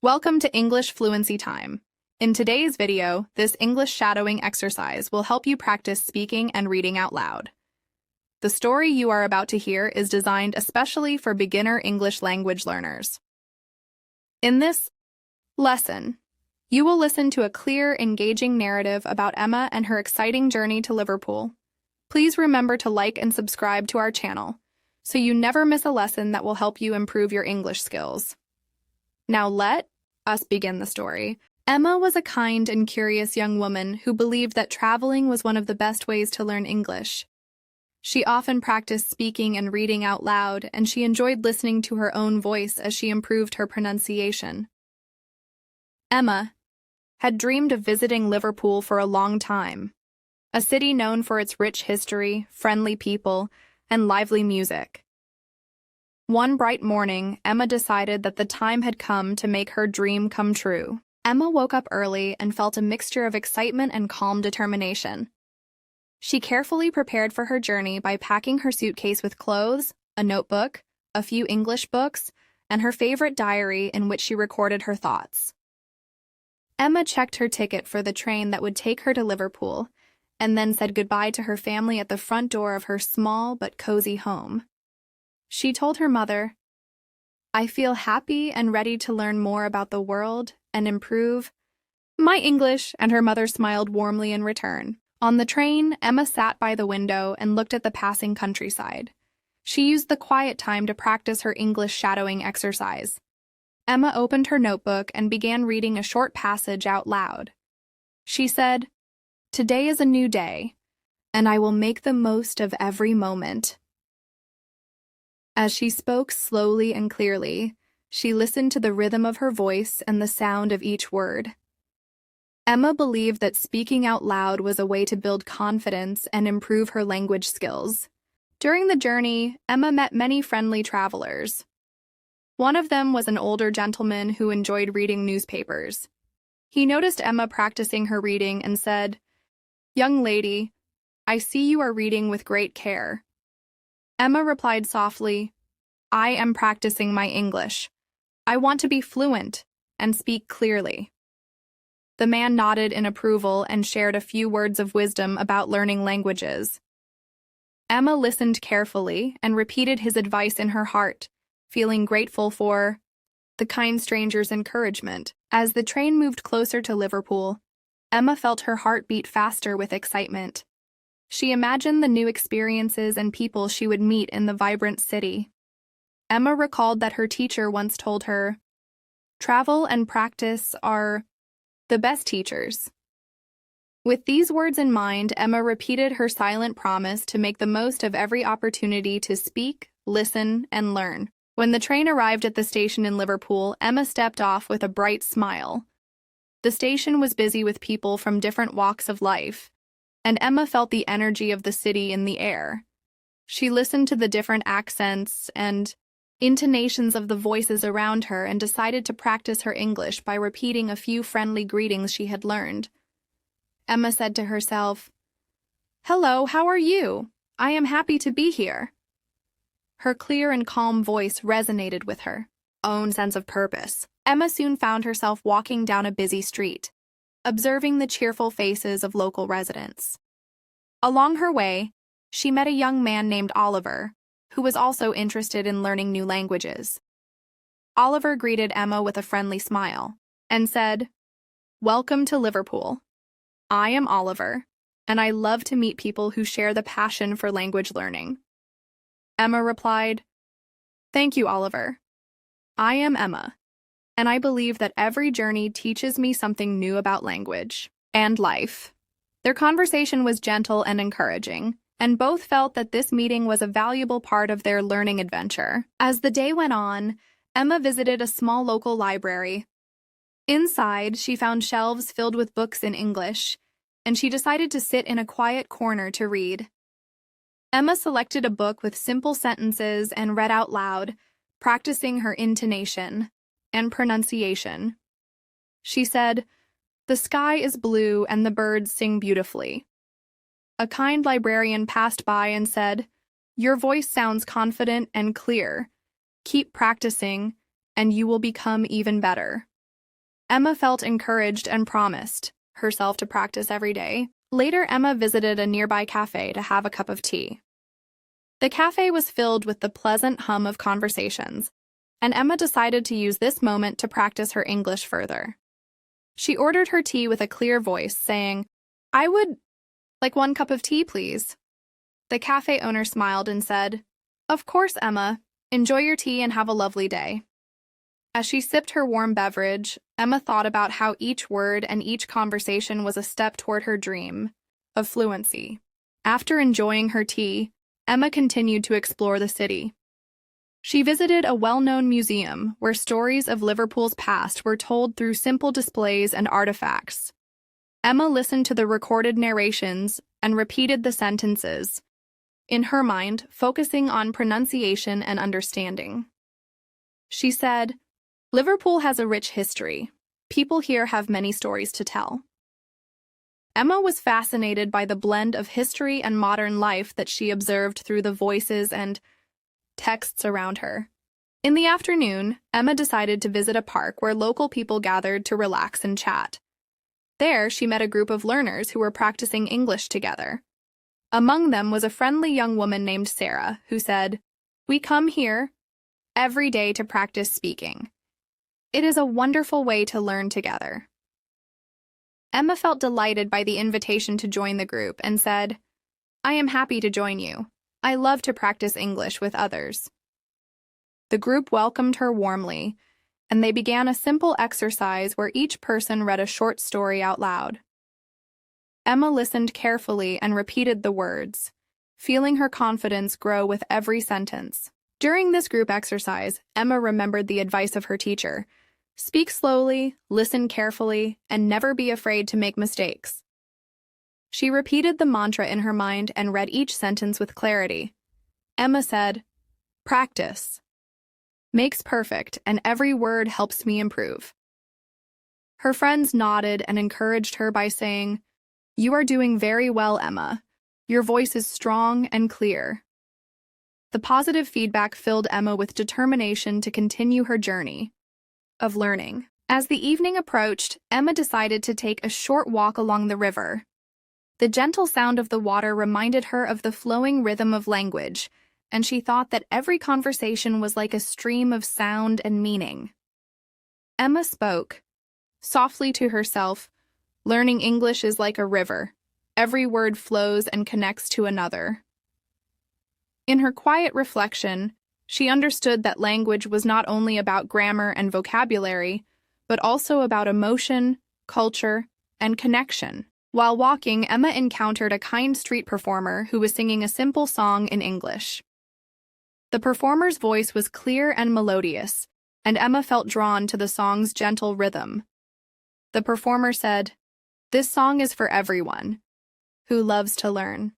Welcome to English Fluency Time. In today's video, this English shadowing exercise will help you practice speaking and reading out loud. The story you are about to hear is designed especially for beginner English language learners. In this lesson, you will listen to a clear, engaging narrative about Emma and her exciting journey to Liverpool. Please remember to like and subscribe to our channel so you never miss a lesson that will help you improve your English skills. Now let us begin the story. Emma was a kind and curious young woman who believed that traveling was one of the best ways to learn English. She often practiced speaking and reading out loud, and she enjoyed listening to her own voice as she improved her pronunciation. Emma had dreamed of visiting Liverpool for a long time, a city known for its rich history, friendly people, and lively music. One bright morning, Emma decided that the time had come to make her dream come true. Emma woke up early and felt a mixture of excitement and calm determination. She carefully prepared for her journey by packing her suitcase with clothes, a notebook, a few English books, and her favorite diary in which she recorded her thoughts. Emma checked her ticket for the train that would take her to Liverpool, and then said goodbye to her family at the front door of her small but cozy home. She told her mother, "I feel happy and ready to learn more about the world and improve my English," and her mother smiled warmly in return. On the train, Emma sat by the window and looked at the passing countryside. She used the quiet time to practice her English shadowing exercise. Emma opened her notebook and began reading a short passage out loud. She said, "Today is a new day, and I will make the most of every moment." As she spoke slowly and clearly, she listened to the rhythm of her voice and the sound of each word. Emma believed that speaking out loud was a way to build confidence and improve her language skills. During the journey, Emma met many friendly travelers. One of them was an older gentleman who enjoyed reading newspapers. He noticed Emma practicing her reading and said, "Young lady, I see you are reading with great care." Emma replied softly, "I am practicing my English. I want to be fluent and speak clearly." The man nodded in approval and shared a few words of wisdom about learning languages. Emma listened carefully and repeated his advice in her heart, feeling grateful for the kind stranger's encouragement. As the train moved closer to Liverpool, Emma felt her heart beat faster with excitement. She imagined the new experiences and people she would meet in the vibrant city. Emma recalled that her teacher once told her, "Travel and practice are the best teachers." With these words in mind, Emma repeated her silent promise to make the most of every opportunity to speak, listen, and learn. When the train arrived at the station in Liverpool, Emma stepped off with a bright smile. The station was busy with people from different walks of life, and Emma felt the energy of the city in the air. She listened to the different accents and intonations of the voices around her and decided to practice her English by repeating a few friendly greetings she had learned. Emma said to herself, "Hello, how are you? I am happy to be here." Her clear and calm voice resonated with her own sense of purpose. Emma soon found herself walking down a busy street, observing the cheerful faces of local residents. Along her way, she met a young man named Oliver, who was also interested in learning new languages. Oliver greeted Emma with a friendly smile and said, "Welcome to Liverpool. I am Oliver, and I love to meet people who share the passion for language learning." Emma replied, "Thank you, Oliver. I am Emma, and I believe that every journey teaches me something new about language and life." Their conversation was gentle and encouraging, and both felt that this meeting was a valuable part of their learning adventure. As the day went on, Emma visited a small local library. Inside, she found shelves filled with books in English, and she decided to sit in a quiet corner to read. Emma selected a book with simple sentences and read out loud, practicing her intonation and pronunciation. She said, "The sky is blue and the birds sing beautifully." A kind librarian passed by and said, "Your voice sounds confident and clear. Keep practicing, and you will become even better." Emma felt encouraged and promised herself to practice every day. Later, Emma visited a nearby cafe to have a cup of tea. The cafe was filled with the pleasant hum of conversations, and Emma decided to use this moment to practice her English further. She ordered her tea with a clear voice, saying, "I would like 1 cup of tea, please." The cafe owner smiled and said, "Of course, Emma. Enjoy your tea and have a lovely day." As she sipped her warm beverage, Emma thought about how each word and each conversation was a step toward her dream of fluency. After enjoying her tea, Emma continued to explore the city. She visited a well-known museum where stories of Liverpool's past were told through simple displays and artifacts. Emma listened to the recorded narrations and repeated the sentences, in her mind, focusing on pronunciation and understanding. She said, "Liverpool has a rich history. People here have many stories to tell." Emma was fascinated by the blend of history and modern life that she observed through the voices and texts around her. In the afternoon, Emma decided to visit a park where local people gathered to relax and chat. There, she met a group of learners who were practicing English together. Among them was a friendly young woman named Sarah, who said, "We come here every day to practice speaking. It is a wonderful way to learn together." Emma felt delighted by the invitation to join the group and said, "I am happy to join you. I love to practice English with others." The group welcomed her warmly, and they began a simple exercise where each person read a short story out loud. Emma listened carefully and repeated the words, feeling her confidence grow with every sentence. During this group exercise, Emma remembered the advice of her teacher: speak slowly, listen carefully, and never be afraid to make mistakes. She repeated the mantra in her mind and read each sentence with clarity. Emma said, "Practice makes perfect, and every word helps me improve." Her friends nodded and encouraged her by saying, "You are doing very well, Emma. Your voice is strong and clear." The positive feedback filled Emma with determination to continue her journey of learning. As the evening approached, Emma decided to take a short walk along the river. The gentle sound of the water reminded her of the flowing rhythm of language, and she thought that every conversation was like a stream of sound and meaning. Emma spoke softly to herself, "Learning English is like a river. Every word flows and connects to another." In her quiet reflection, she understood that language was not only about grammar and vocabulary, but also about emotion, culture, and connection. While walking, Emma encountered a kind street performer who was singing a simple song in English. The performer's voice was clear and melodious, and Emma felt drawn to the song's gentle rhythm. The performer said, "This song is for everyone who loves to learn.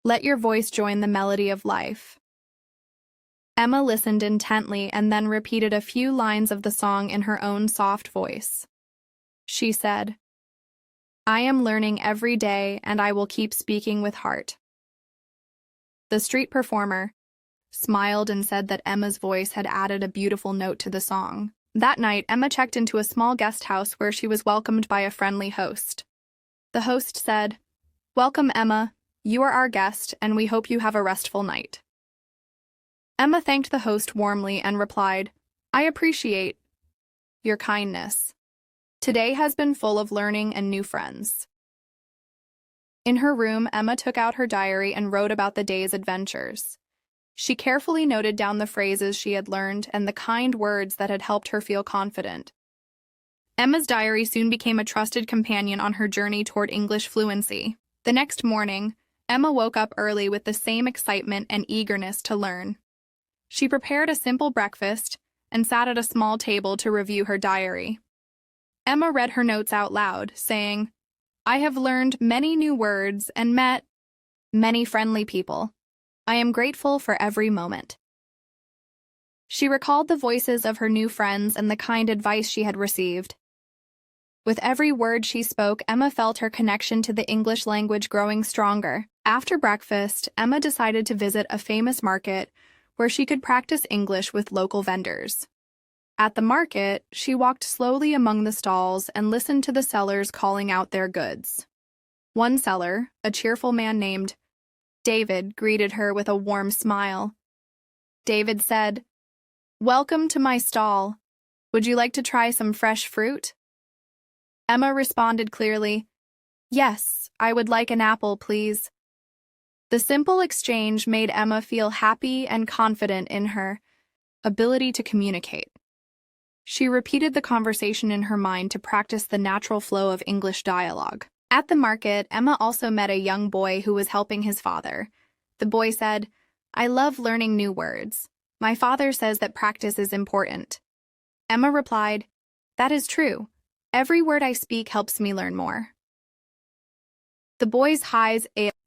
Let your voice join the melody of life." Emma listened intently and then repeated a few lines of the song in her own soft voice. She said, "I am learning every day, and I will keep speaking with heart." The street performer smiled and said that Emma's voice had added a beautiful note to the song. That night, Emma checked into a small guest house where she was welcomed by a friendly host. The host said, "Welcome, Emma. You are our guest, and we hope you have a restful night." Emma thanked the host warmly and replied, "I appreciate your kindness. Today has been full of learning and new friends." In her room, Emma took out her diary and wrote about the day's adventures. She carefully noted down the phrases she had learned and the kind words that had helped her feel confident. Emma's diary soon became a trusted companion on her journey toward English fluency. The next morning, Emma woke up early with the same excitement and eagerness to learn. She prepared a simple breakfast and sat at a small table to review her diary. Emma read her notes out loud, saying, "I have learned many new words and met many friendly people. I am grateful for every moment." She recalled the voices of her new friends and the kind advice she had received. With every word she spoke, Emma felt her connection to the English language growing stronger. After breakfast, Emma decided to visit a famous market where she could practice English with local vendors. At the market, she walked slowly among the stalls and listened to the sellers calling out their goods. One seller, a cheerful man named David, greeted her with a warm smile. David said, "Welcome to my stall. Would you like to try some fresh fruit?" Emma responded clearly, "Yes, I would like an apple, please." The simple exchange made Emma feel happy and confident in her ability to communicate. She repeated the conversation in her mind to practice the natural flow of English dialogue. At the market, Emma also met a young boy who was helping his father. The boy said, "I love learning new words. My father says that practice is important." Emma replied, "That is true. Every word I speak helps me learn more." The boy's high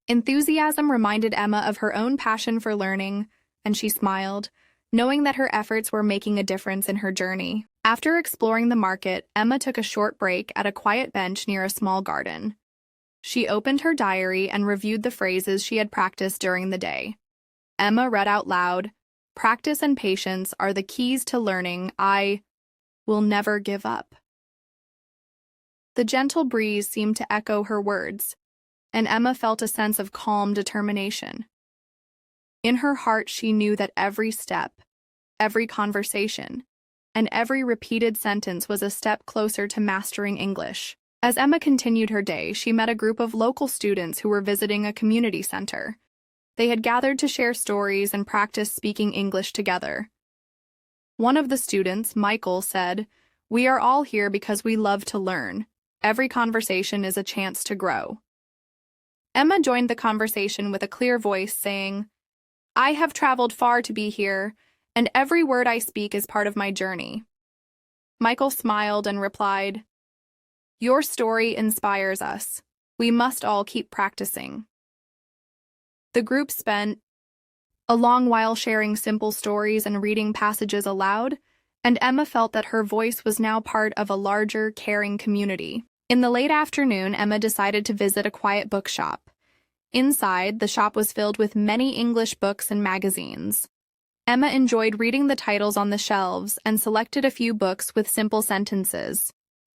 enthusiasm reminded Emma of her own passion for learning, and she smiled, knowing that her efforts were making a difference in her journey. After exploring the market, Emma took a short break at a quiet bench near a small garden. She opened her diary and reviewed the phrases she had practiced during the day. Emma read out loud, "Practice and patience are the keys to learning. I will never give up." The gentle breeze seemed to echo her words, and Emma felt a sense of calm determination. In her heart, she knew that every step, every conversation, and every repeated sentence was a step closer to mastering English. As Emma continued her day, she met a group of local students who were visiting a community center. They had gathered to share stories and practice speaking English together. One of the students, Michael, said, "We are all here because we love to learn. Every conversation is a chance to grow." Emma joined the conversation with a clear voice, saying, "I have traveled far to be here, and every word I speak is part of my journey." Michael smiled and replied, "Your story inspires us. We must all keep practicing." The group spent a long while sharing simple stories and reading passages aloud, and Emma felt that her voice was now part of a larger, caring community. In the late afternoon, Emma decided to visit a quiet bookshop. Inside, the shop was filled with many English books and magazines. Emma enjoyed reading the titles on the shelves and selected a few books with simple sentences.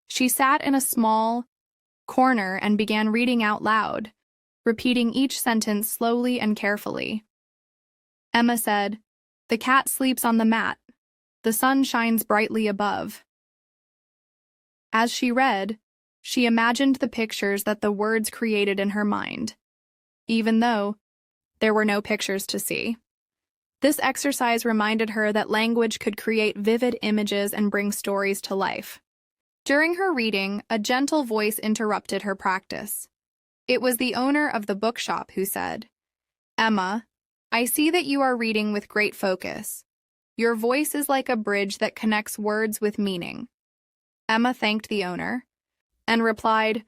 She sat in a small corner and began reading out loud, repeating each sentence slowly and carefully. Emma said, "The cat sleeps on the mat. The sun shines brightly above." As she read, she imagined the pictures that the words created in her mind, even though there were no pictures to see. This exercise reminded her that language could create vivid images and bring stories to life. During her reading, a gentle voice interrupted her practice. It was the owner of the bookshop who said, "Emma, I see that you are reading with great focus. Your voice is like a bridge that connects words with meaning." Emma thanked the owner and replied,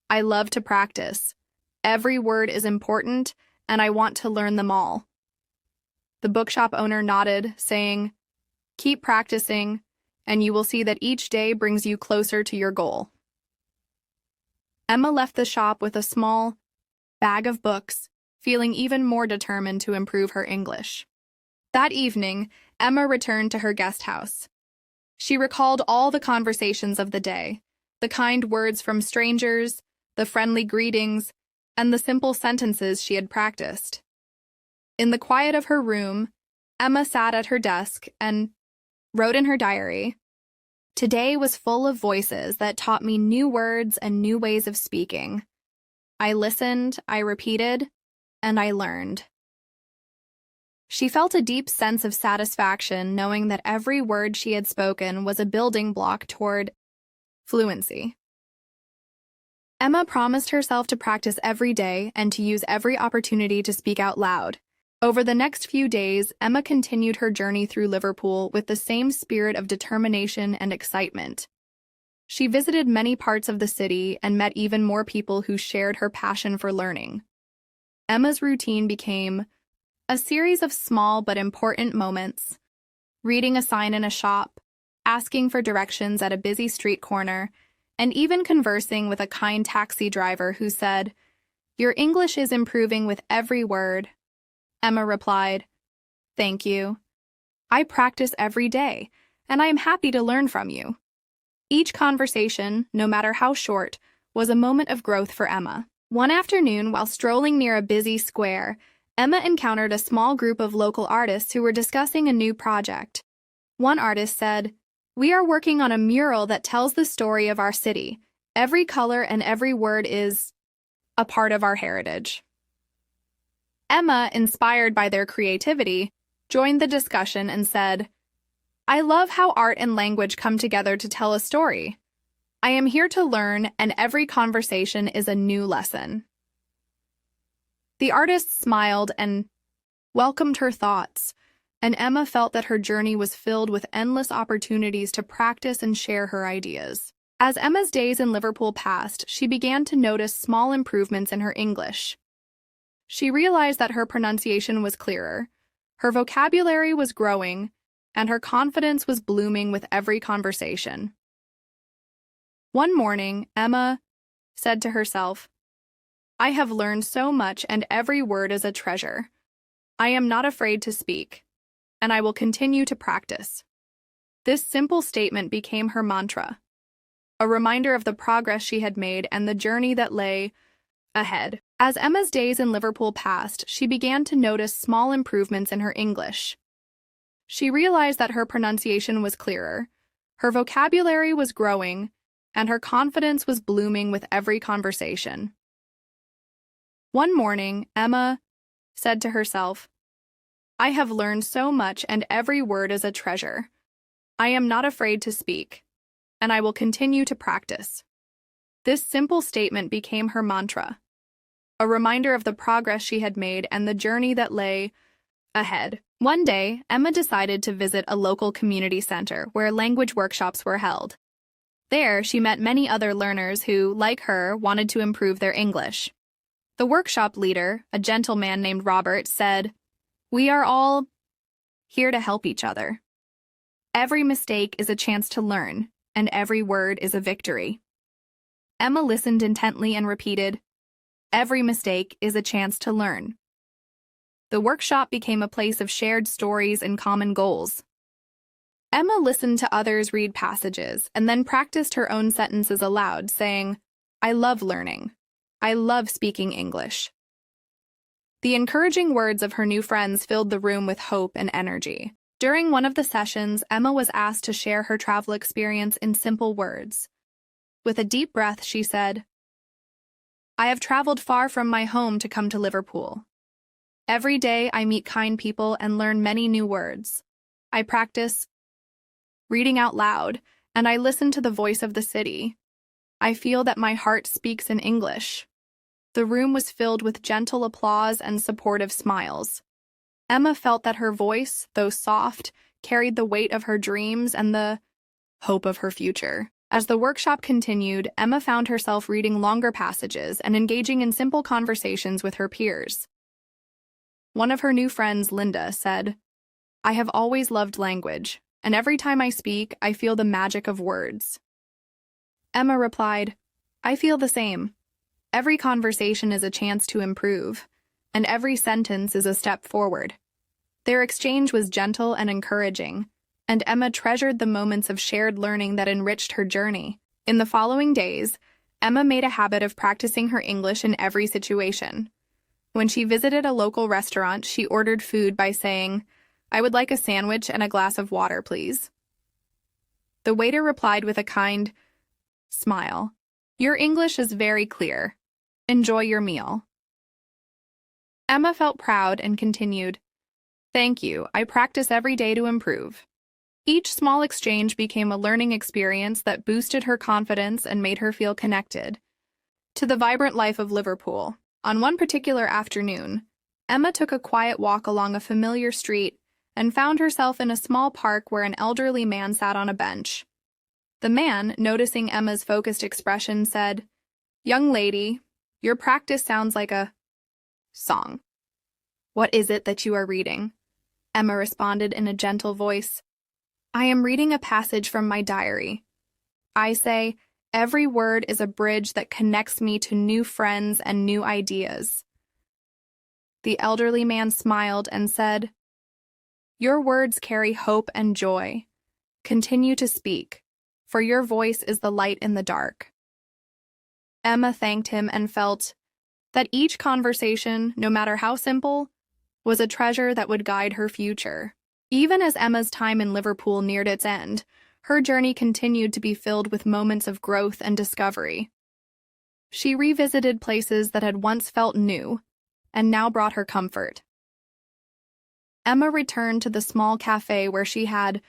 "I love to practice. Every word is important, and I want to learn them all." The bookshop owner nodded, saying, "Keep practicing, and you will see that each day brings you closer to your goal." Emma left the shop with a small bag of books, feeling even more determined to improve her English. That evening, Emma returned to her guest house. She recalled all the conversations of the day, the kind words from strangers, the friendly greetings, and the simple sentences she had practiced. In the quiet of her room, Emma sat at her desk and wrote in her diary, "Today was full of voices that taught me new words and new ways of speaking. I listened, I repeated, and I learned." She felt a deep sense of satisfaction knowing that every word she had spoken was a building block toward fluency. Emma promised herself to practice every day and to use every opportunity to speak out loud. Over the next few days, Emma continued her journey through Liverpool with the same spirit of determination and excitement. She visited many parts of the city and met even more people who shared her passion for learning. Emma's routine became a series of small but important moments: reading a sign in a shop, asking for directions at a busy street corner, and even conversing with a kind taxi driver who said, "Your English is improving with every word." Emma replied, "Thank you. I practice every day, and I am happy to learn from you. Each conversation, no matter how short, was a moment of growth for Emma. One afternoon, while strolling near a busy square, Emma encountered a small group of local artists who were discussing a new project. One artist said, "We are working on a mural that tells the story of our city. Every color and every word is a part of our heritage." Emma, inspired by their creativity, joined the discussion and said, "I love how art and language come together to tell a story. I am here to learn, and every conversation is a new lesson." The artist smiled and welcomed her thoughts, and Emma felt that her journey was filled with endless opportunities to practice and share her ideas. As Emma's days in Liverpool passed, she began to notice small improvements in her English. She realized that her pronunciation was clearer, her vocabulary was growing, and her confidence was blooming with every conversation. One morning, Emma said to herself, "I have learned so much, and every word is a treasure. I am not afraid to speak, and I will continue to practice." This simple statement became her mantra, a reminder of the progress she had made and the journey that lay ahead. As Emma's days in Liverpool passed, she began to notice small improvements in her English. She realized that her pronunciation was clearer, her vocabulary was growing, and her confidence was blooming with every conversation. One morning, Emma said to herself, "I have learned so much, and every word is a treasure. I am not afraid to speak, and I will continue to practice." This simple statement became her mantra, a reminder of the progress she had made and the journey that lay ahead. One day, Emma decided to visit a local community center where language workshops were held. There, she met many other learners who, like her, wanted to improve their English. The workshop leader, a gentleman named Robert, said, "We are all here to help each other. Every mistake is a chance to learn, and every word is a victory." Emma listened intently and repeated, "Every mistake is a chance to learn." The workshop became a place of shared stories and common goals. Emma listened to others read passages and then practiced her own sentences aloud, saying, "I love learning. I love speaking English." The encouraging words of her new friends filled the room with hope and energy. During one of the sessions, Emma was asked to share her travel experience in simple words. With a deep breath, she said, "I have traveled far from my home to come to Liverpool. Every day I meet kind people and learn many new words. I practice reading out loud, and I listen to the voice of the city. I feel that my heart speaks in English." The room was filled with gentle applause and supportive smiles. Emma felt that her voice, though soft, carried the weight of her dreams and the hope of her future. As the workshop continued, Emma found herself reading longer passages and engaging in simple conversations with her peers. One of her new friends, Linda, said, "I have always loved language, and every time I speak, I feel the magic of words." Emma replied, "I feel the same. Every conversation is a chance to improve, and every sentence is a step forward." Their exchange was gentle and encouraging, and Emma treasured the moments of shared learning that enriched her journey. In the following days, Emma made a habit of practicing her English in every situation. When she visited a local restaurant, she ordered food by saying, "I would like a sandwich and a glass of water, please." The waiter replied with a kind smile, "Your English is very clear. Enjoy your meal." Emma felt proud and continued, "Thank you. I practice every day to improve." Each small exchange became a learning experience that boosted her confidence and made her feel connected to the vibrant life of Liverpool. On one particular afternoon, Emma took a quiet walk along a familiar street and found herself in a small park where an elderly man sat on a bench. The man, noticing Emma's focused expression, said, "Young lady, your practice sounds like a song. What is it that you are reading?" Emma responded in a gentle voice, "I am reading a passage from my diary. I say, every word is a bridge that connects me to new friends and new ideas." The elderly man smiled and said, "Your words carry hope and joy. Continue to speak, for your voice is the light in the dark." Emma thanked him and felt that each conversation, no matter how simple, was a treasure that would guide her future. Even as Emma's time in Liverpool neared its end, her journey continued to be filled with moments of growth and discovery. She revisited places that had once felt new and now brought her comfort. Emma returned to the small cafe where she had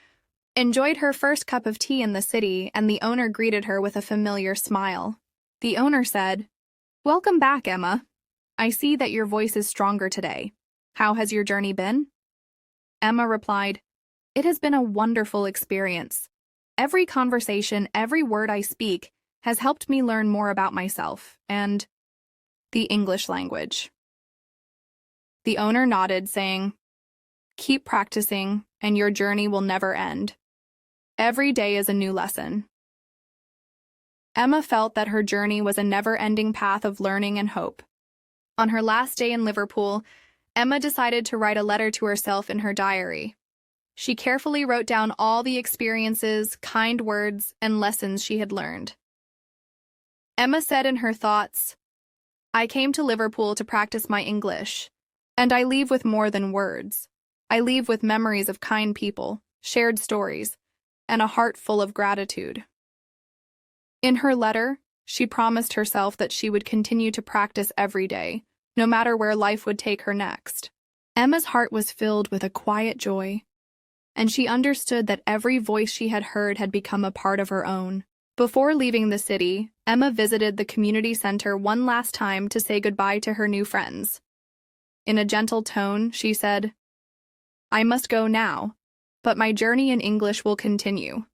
enjoyed her first cup of tea in the city, and the owner greeted her with a familiar smile. The owner said, "Welcome back, Emma. I see that your voice is stronger today. How has your journey been?" Emma replied, "It has been a wonderful experience. Every conversation, every word I speak, has helped me learn more about myself and the English language." The owner nodded, saying, "Keep practicing, and your journey will never end. Every day is a new lesson." Emma felt that her journey was a never-ending path of learning and hope. On her last day in Liverpool, Emma decided to write a letter to herself in her diary. She carefully wrote down all the experiences, kind words, and lessons she had learned. Emma said in her thoughts, "I came to Liverpool to practice my English, and I leave with more than words. I leave with memories of kind people, shared stories, and a heart full of gratitude." In her letter, she promised herself that she would continue to practice every day, no matter where life would take her next. Emma's heart was filled with a quiet joy, and she understood that every voice she had heard had become a part of her own. Before leaving the city, Emma visited the community center one last time to say goodbye to her new friends. In a gentle tone, she said, "I must go now, but my journey in English will continue.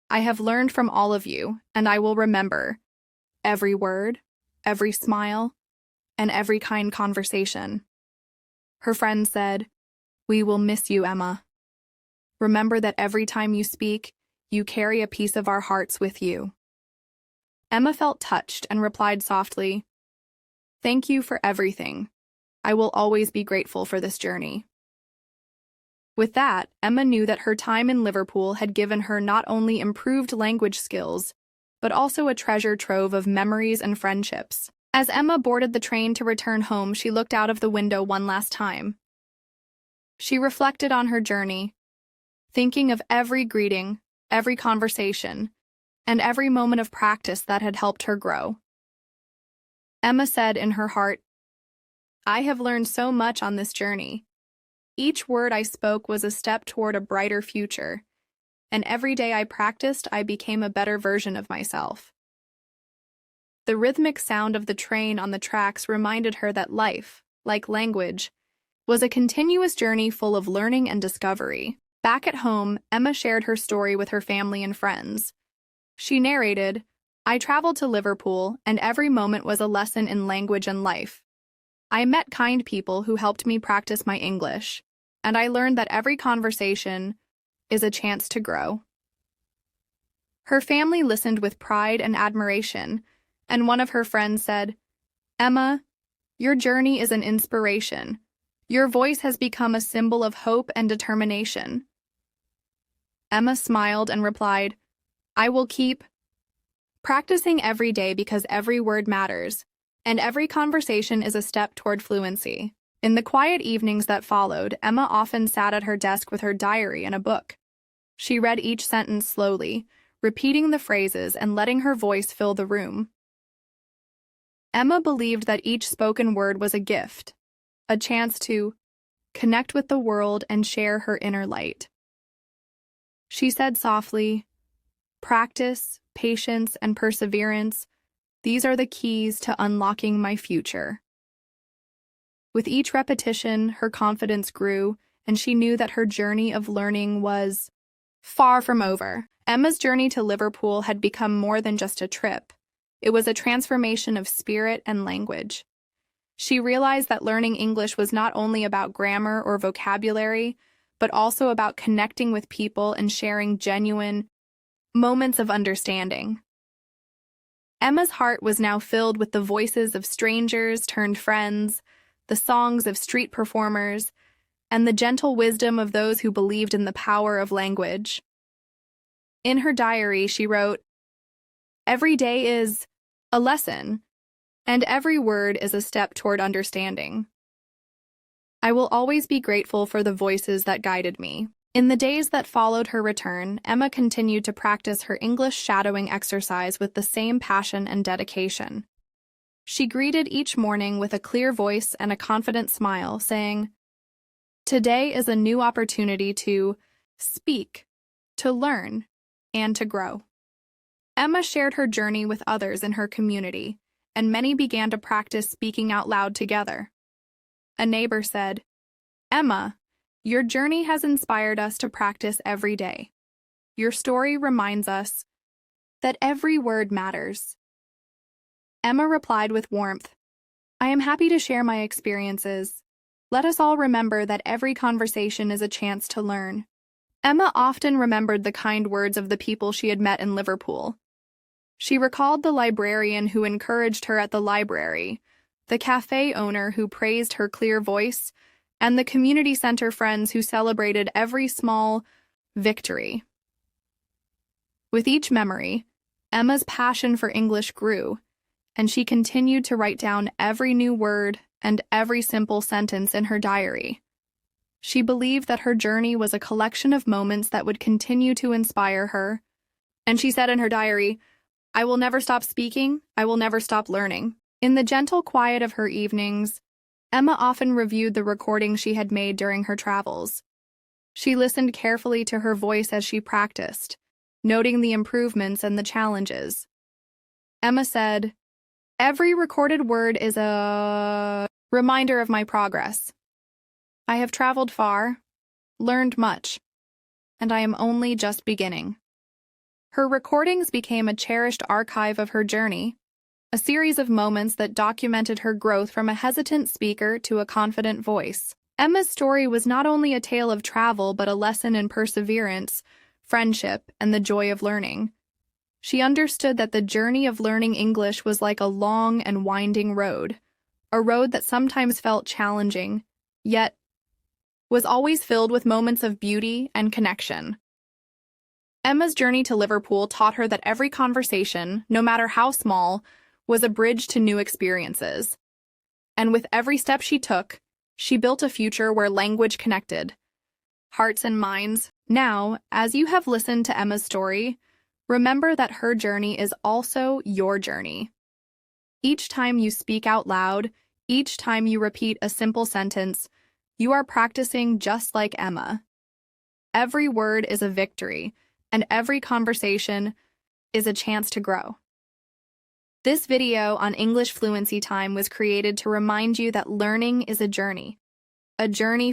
I have learned from all of you, and I will remember every word, every smile, and every kind conversation." Her friend said, "We will miss you, Emma. Remember that every time you speak, you carry a piece of our hearts with you." Emma felt touched and replied softly, "Thank you for everything. I will always be grateful for this journey." With that, Emma knew that her time in Liverpool had given her not only improved language skills, but also a treasure trove of memories and friendships. As Emma boarded the train to return home, she looked out of the window one last time. She reflected on her journey, thinking of every greeting, every conversation, and every moment of practice that had helped her grow. Emma said in her heart, "I have learned so much on this journey. Each word I spoke was a step toward a brighter future, and every day I practiced, I became a better version of myself." The rhythmic sound of the train on the tracks reminded her that life, like language, was a continuous journey full of learning and discovery. Back at home, Emma shared her story with her family and friends. She narrated, "I traveled to Liverpool, and every moment was a lesson in language and life. I met kind people who helped me practice my English, and I learned that every conversation is a chance to grow." Her family listened with pride and admiration, and one of her friends said, "Emma, your journey is an inspiration. Your voice has become a symbol of hope and determination." Emma smiled and replied, "I will keep practicing every day because every word matters, and every conversation is a step toward fluency." In the quiet evenings that followed, Emma often sat at her desk with her diary and a book. She read each sentence slowly, repeating the phrases and letting her voice fill the room. Emma believed that each spoken word was a gift, a chance to connect with the world and share her inner light. She said softly, "Practice, patience, and perseverance, these are the keys to unlocking my future." With each repetition, her confidence grew, and she knew that her journey of learning was far from over. Emma's journey to Liverpool had become more than just a trip. It was a transformation of spirit and language. She realized that learning English was not only about grammar or vocabulary, but also about connecting with people and sharing genuine moments of understanding. Emma's heart was now filled with the voices of strangers turned friends, the songs of street performers, and the gentle wisdom of those who believed in the power of language. In her diary, she wrote, "Every day is a lesson, and every word is a step toward understanding. I will always be grateful for the voices that guided me." In the days that followed her return, Emma continued to practice her English shadowing exercise with the same passion and dedication. She greeted each morning with a clear voice and a confident smile, saying, "Today is a new opportunity to speak, to learn, and to grow." Emma shared her journey with others in her community, and many began to practice speaking out loud together. A neighbor said, "Emma, your journey has inspired us to practice every day. Your story reminds us that every word matters." Emma replied with warmth, "I am happy to share my experiences. Let us all remember that every conversation is a chance to learn." Emma often remembered the kind words of the people she had met in Liverpool. She recalled the librarian who encouraged her at the library, the cafe owner who praised her clear voice, and the community center friends who celebrated every small victory. With each memory, Emma's passion for English grew, and she continued to write down every new word and every simple sentence in her diary. She believed that her journey was a collection of moments that would continue to inspire her, and she said in her diary, "I will never stop speaking, I will never stop learning." In the gentle quiet of her evenings, Emma often reviewed the recordings she had made during her travels. She listened carefully to her voice as she practiced, noting the improvements and the challenges. Emma said, "Every recorded word is a reminder of my progress. I have traveled far, learned much, and I am only just beginning." Her recordings became a cherished archive of her journey, a series of moments that documented her growth from a hesitant speaker to a confident voice. Emma's story was not only a tale of travel but a lesson in perseverance, friendship, and the joy of learning. She understood that the journey of learning English was like a long and winding road, a road that sometimes felt challenging, yet was always filled with moments of beauty and connection. Emma's journey to Liverpool taught her that every conversation, no matter how small, was a bridge to new experiences. And with every step she took, she built a future where language connected hearts and minds. Now, as you have listened to Emma's story, remember that her journey is also your journey. Each time you speak out loud, each time you repeat a simple sentence, you are practicing just like Emma. Every word is a victory, and every conversation is a chance to grow. This video on English Fluency Time was created to remind you that learning is a journey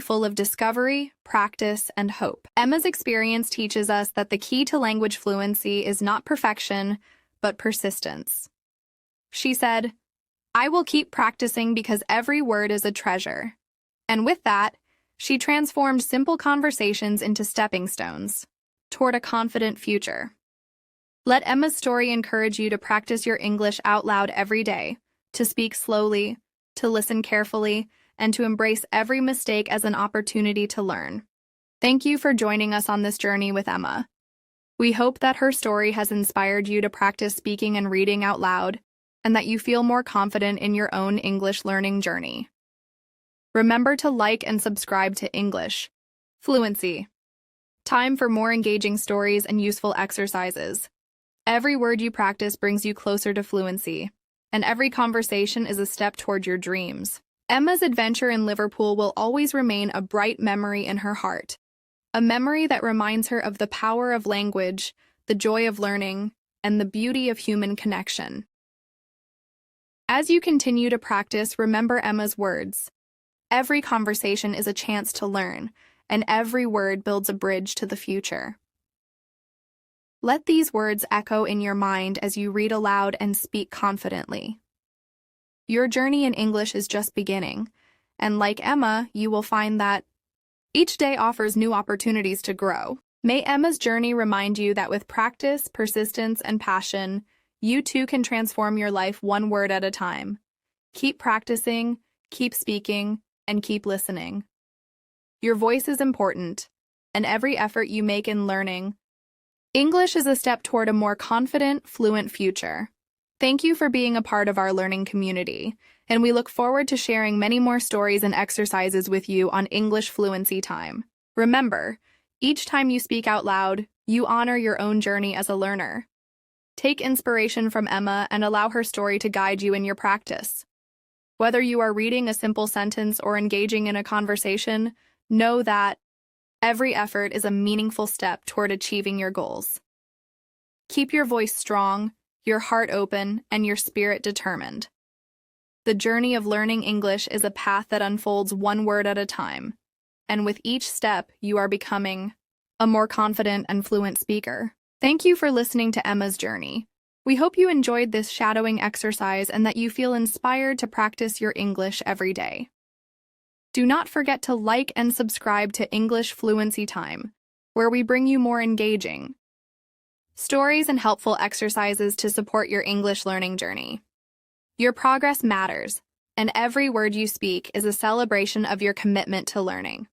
full of discovery, practice, and hope. Emma's experience teaches us that the key to language fluency is not perfection, but persistence. She said, "I will keep practicing because every word is a treasure." And with that, she transformed simple conversations into stepping stones toward a confident future. Let Emma's story encourage you to practice your English out loud every day, to speak slowly, to listen carefully, and to embrace every mistake as an opportunity to learn. Thank you for joining us on this journey with Emma. We hope that her story has inspired you to practice speaking and reading out loud, and that you feel more confident in your own English learning journey. Remember to like and subscribe to English Fluency Time for more engaging stories and useful exercises. Every word you practice brings you closer to fluency, and every conversation is a step toward your dreams. Emma's adventure in Liverpool will always remain a bright memory in her heart, a memory that reminds her of the power of language, the joy of learning, and the beauty of human connection. As you continue to practice, remember Emma's words. Every conversation is a chance to learn, and every word builds a bridge to the future. Let these words echo in your mind as you read aloud and speak confidently. Your journey in English is just beginning, and like Emma, you will find that each day offers new opportunities to grow. May Emma's journey remind you that with practice, persistence, and passion, you too can transform your life one word at a time. Keep practicing, keep speaking, and keep listening. Your voice is important, and every effort you make in learning English is a step toward a more confident, fluent future. Thank you for being a part of our learning community, and we look forward to sharing many more stories and exercises with you on English Fluency Time. Remember, each time you speak out loud, you honor your own journey as a learner. Take inspiration from Emma and allow her story to guide you in your practice. Whether you are reading a simple sentence or engaging in a conversation, know that every effort is a meaningful step toward achieving your goals. Keep your voice strong, your heart open, and your spirit determined. The journey of learning English is a path that unfolds one word at a time, and with each step, you are becoming a more confident and fluent speaker. Thank you for listening to Emma's journey. We hope you enjoyed this shadowing exercise and that you feel inspired to practice your English every day. Do not forget to like and subscribe to English Fluency Time, where we bring you more engaging stories and helpful exercises to support your English learning journey. Your progress matters, and every word you speak is a celebration of your commitment to learning.